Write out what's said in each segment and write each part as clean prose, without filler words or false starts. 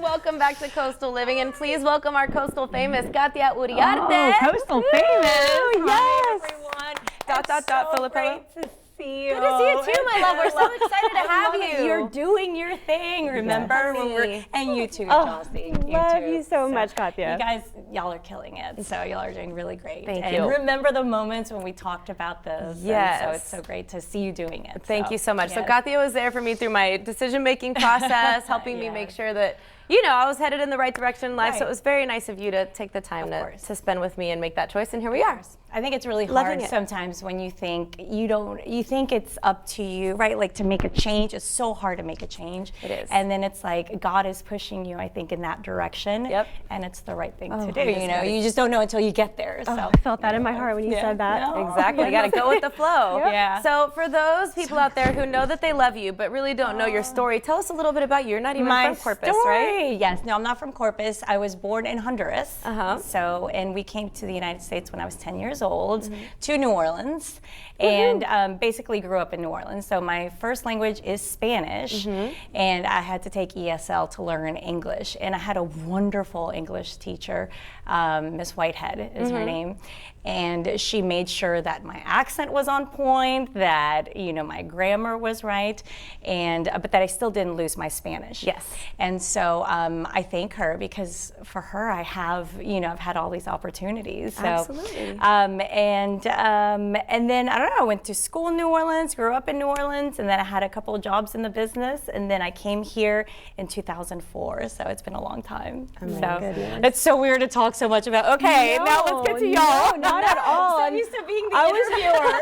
welcome back to Coastal Living, and please welcome our coastal famous Katia Uriarte. Oh, coastal famous. Yes. Hi, everyone. Filippo. Great to see you. Good to see you too, my love. We're so excited to have you. You're doing your thing, remember? Yes. And you too, Oh, Chelsea. love you so much, Katia. You guys, y'all are killing it. So y'all are doing really great. Thank you. you. Remember the moments when we talked about this. Yes. And so it's so great to see you doing it. Thank you so much. So yes. Katia was there for me through my decision-making process, helping me make sure that, you know, I was headed in the right direction in life. So it was very nice of you to take the time to spend with me and make that choice, and here we are. I think it's really hard sometimes when you think you think it's up to you, right? Like to make a change. It's so hard to make a change. It is. And then it's like God is pushing you, I think, in that direction. Yep. And it's the right thing to do. You know, you just don't know until you get there. So I felt that in my heart when you said that. Exactly. You got to go with the flow. Yeah. So for those people out there who know that they love you but really don't know your story, tell us a little bit about you. You're not even from Corpus, right? Yes. No, I'm not from Corpus. I was born in Honduras. Uh-huh. So, and we came to the United States when I was 10 years old to New Orleans, and basically grew up in New Orleans. So my first language is Spanish, and I had to take ESL to learn English. And I had a wonderful English teacher, Miss Whitehead is her name, and she made sure that my accent was on point, that my grammar was right, and but that I still didn't lose my Spanish. Yes. And so I thank her, because for her I have I've had all these opportunities. So, Absolutely. And then I don't know, I went to school in New Orleans, grew up in New Orleans, and then I had a couple of jobs in the business, and then I came here in 2004. So it's been a long time. It's so weird to talk so much about. Okay, now let's get to y'all. No, not at all. I'm so used to being the interviewer.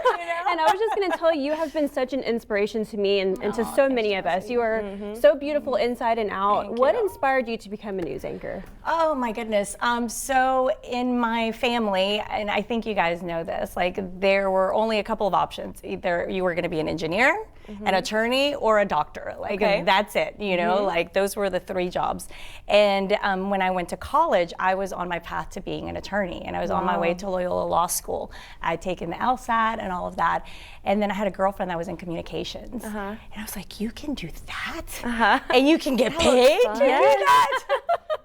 And I was just going to tell you, you have been such an inspiration to me and to so many of us. You are so beautiful inside and out. What inspired you to become a news anchor? Oh my goodness. So in my family, and I think you guys know this, like there were only a couple of options. Either you were going to be an engineer, an attorney, or a doctor. Like that's it, like those were the three jobs. And when I went to college, I was on my path to being an attorney, and I was on my way to Loyola Law School. I'd taken the LSAT and all of that. And then I had a girlfand that was in communications. And I was like, you can do that? And you can get paid to do that?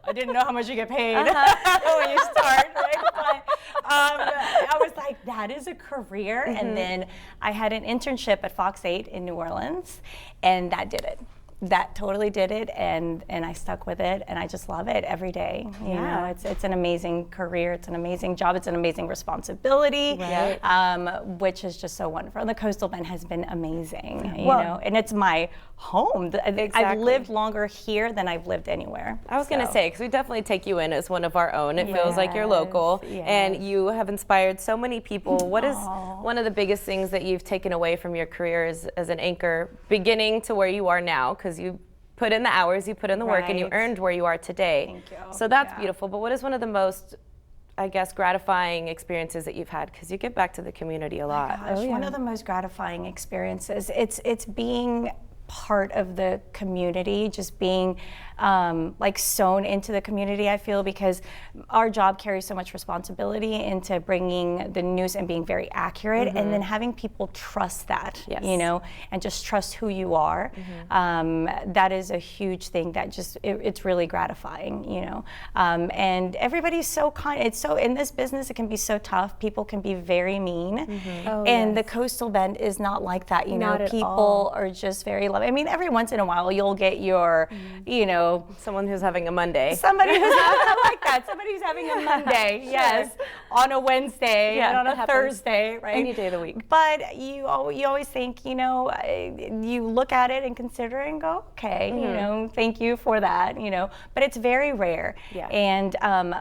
I didn't know how much you get paid when you start, right? But I was like, that is a career. And then I had an internship at Fox 8 in New Orleans, and that did it. That totally did it, and I stuck with it, and I just love it every day. You know, it's an amazing career, it's an amazing job, it's an amazing responsibility, which is just so wonderful. And the Coastal Bend has been amazing, you know, and it's my home. I've lived longer here than I've lived anywhere. I was going to say, because we definitely take you in as one of our own. It feels like you're local, and you have inspired so many people. What is one of the biggest things that you've taken away from your career as an anchor, beginning to where you are now? Because you put in the hours, you put in the work, and you earned where you are today. Thank you. So that's beautiful. But what is one of the most, I guess, gratifying experiences that you've had? Because you give back to the community a lot. One of the most gratifying experiences, it's being part of the community, just being like sewn into the community, I feel, because our job carries so much responsibility into bringing the news and being very accurate, and then having people trust that, and just trust who you are. That is a huge thing that just, it's really gratifying, and everybody's so kind. It's so, in this business, it can be so tough. People can be very mean, and the Coastal Bend is not like that, people are just very loving. I mean, every once in a while you'll get your, someone who's having a Monday. Somebody who's like that. Somebody who's having a Monday, yes, on a Wednesday, and on a Thursday, right? Any day of the week. But you always think, you look at it and consider it and go, okay, thank you for that, But it's very rare. Yeah. And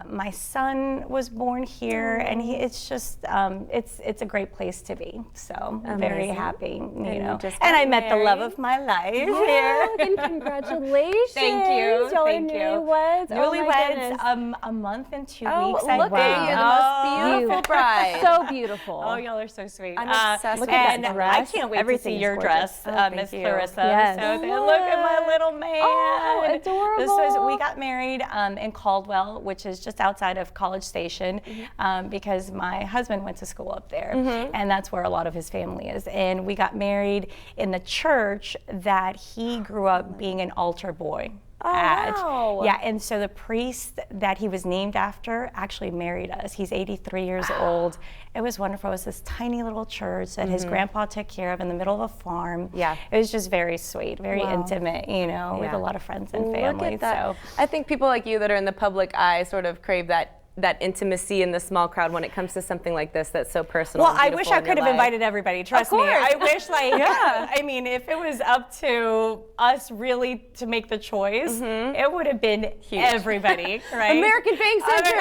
my son was born here, and it's just, it's a great place to be. So I'm very happy, And I met the love of my life here. And congratulations. Thank you. Y'all Thank are you. Newlyweds. Newlyweds, a month and 2 weeks. Look at you, the most beautiful bride. So beautiful. Oh, y'all are so sweet. I'm obsessed with and that dress. I can't wait to see your dress, Miss Clarissa. Yes. So look at my little man. Oh, adorable. We got married in Caldwell, which is just outside of College Station, because my husband went to school up there, and that's where a lot of his family is. And we got married in the church that he grew up being an altar boy. ad. wow. Yeah, and so the priest that he was named after actually married us. He's 83 years old. It was wonderful. It was this tiny little church that his grandpa took care of in the middle of a farm. Yeah. It was just very sweet, very intimate, you know, with Yeah. a lot of friends and family. Look at that. So I think people like you that are in the public eye sort of crave that intimacy in the small crowd when it comes to something like this that's so personal. well, and I beautiful wish I in your could have life. invited everybody. Trust me. course. I wish, like, I mean, if it was up to us really to make the choice, it would have been everybody, right? American Bank Center.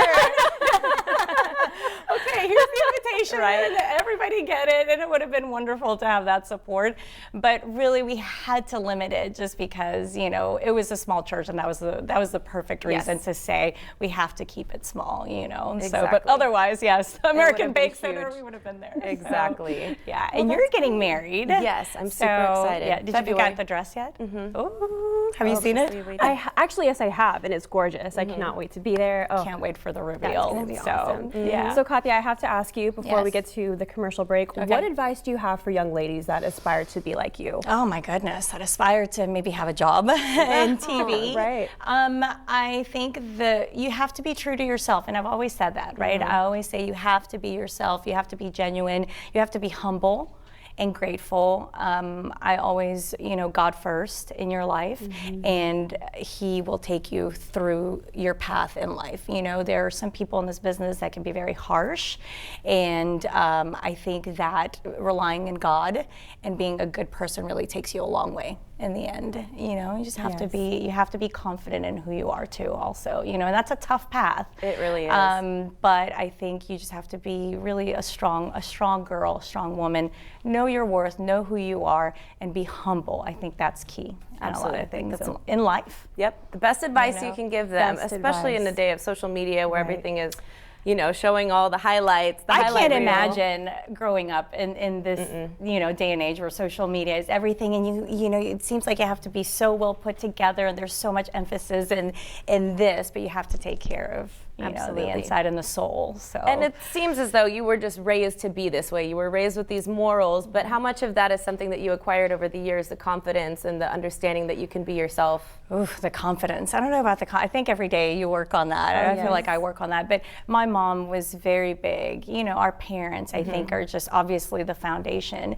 Okay, here's the invitation. Right. Everybody get it, and it would have been wonderful to have that support. But really, we had to limit it just because, you know, it was a small church, and that was the perfect reason Yes. to say we have to keep it small, you know. So, Exactly. but otherwise, yes, American been Bank Center, huge. we would have been there. Exactly. So, yeah, and you're getting married. Yes, I'm super excited. Yeah, did you pick February. out the dress yet? Oh, have you seen it? Actually, yes, I have, and it's gorgeous. I cannot wait to be there. Oh, Can't wait for the that's reveal. gonna be So, awesome. yeah. So, Katia, I have to ask you before we Yes. get to the commercial break, what advice do you have for young ladies that aspire to be like you? Oh my goodness, that aspire to maybe have a job in TV. Right. I think that you have to be true to yourself, and I've always said that, right? I always say you have to be yourself, you have to be genuine, you have to be humble and grateful. I always, you know, God first in your life, and He will take you through your path in life. You know, there are some people in this business that can be very harsh, and I think that relying on God and being a good person really takes you a long way in the end. You know, you just have to be confident in who you are too, also. You know, and that's a tough path. It really is. But I think you just have to be really a strong girl, a strong woman. Know your worth, know who you are, and be humble. I think that's key in a lot of things in life. Yep, the best advice you know, can give them, best especially in the advice. day of social media where everything is, you know, showing all the highlights. The I highlight can't reel. imagine growing up in this you know, day and age where social media is everything, and you know, it seems like you have to be so well put together, and there's so much emphasis in this, but you have to take care of, you know, Absolutely. the inside and the soul. So And it seems as though you were just raised to be this way. You were raised with these morals, but how much of that is something that you acquired over the years, the confidence and the understanding that you can be yourself? Oof, the confidence. I don't know about I think every day you work on that. I feel like I work on that. But my mom was very big. You know, our parents, I think, are just obviously the foundation.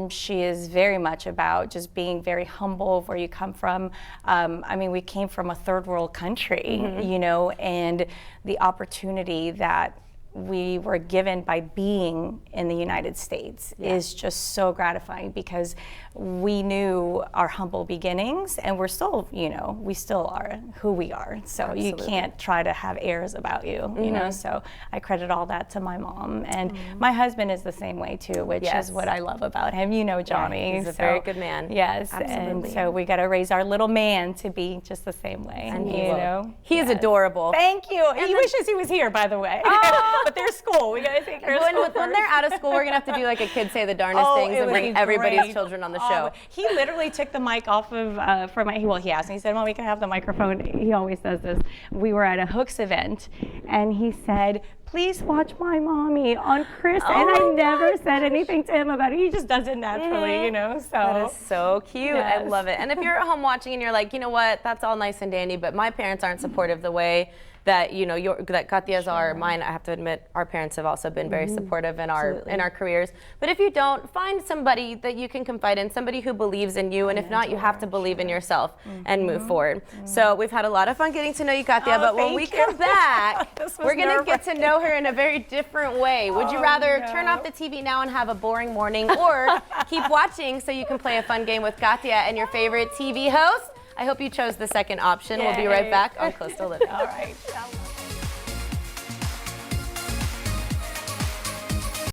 She is very much about just being very humble of where you come from. I mean, we came from a third world country, you know, and the opportunity that we were given by being in the United States is just so gratifying, because we knew our humble beginnings, and we're still, you know, we still are who we are. So you can't try to have airs about you, you know. So I credit all that to my mom, and my husband is the same way too, which is what I love about him. You know, Johnny. He's a very good man. Yes, Absolutely. and so we got to raise our little man to be just the same way. And you know, He is adorable. Thank you. He wishes he was here, by the way. But there's school. We gotta take care of school When they're out of school, we're gonna have to do like a kid say the darndest things it and would bring be everybody's great. children on the show. He literally took the mic off of from my. Well, he asked me. He said, "Mom, we can have the microphone." He always does this. We were at a Hooks event, and he said, "Please watch my mommy on Chris." And I never said anything to him about it. He just does it naturally, you know. So That is so cute. I Yes. love it. And if you're at home watching and you're like, you know what, that's all nice and dandy, but my parents aren't supportive the way that, you know, that Katia's are. Mine, I have to admit, our parents have also been very supportive in our careers. But if you don't, find somebody that you can confide in, somebody who believes in you, and if not, you have to believe in yourself and move forward. So we've had a lot of fun getting to know you, Katia, but when we come back, This was we're going to get to nerve-wracking. know her in a very different way. Would you rather turn off the TV now and have a boring morning, or keep watching so you can play a fun game with Katia and your favorite TV host? I hope you chose the second option. We'll be right back on Close to Living. all right.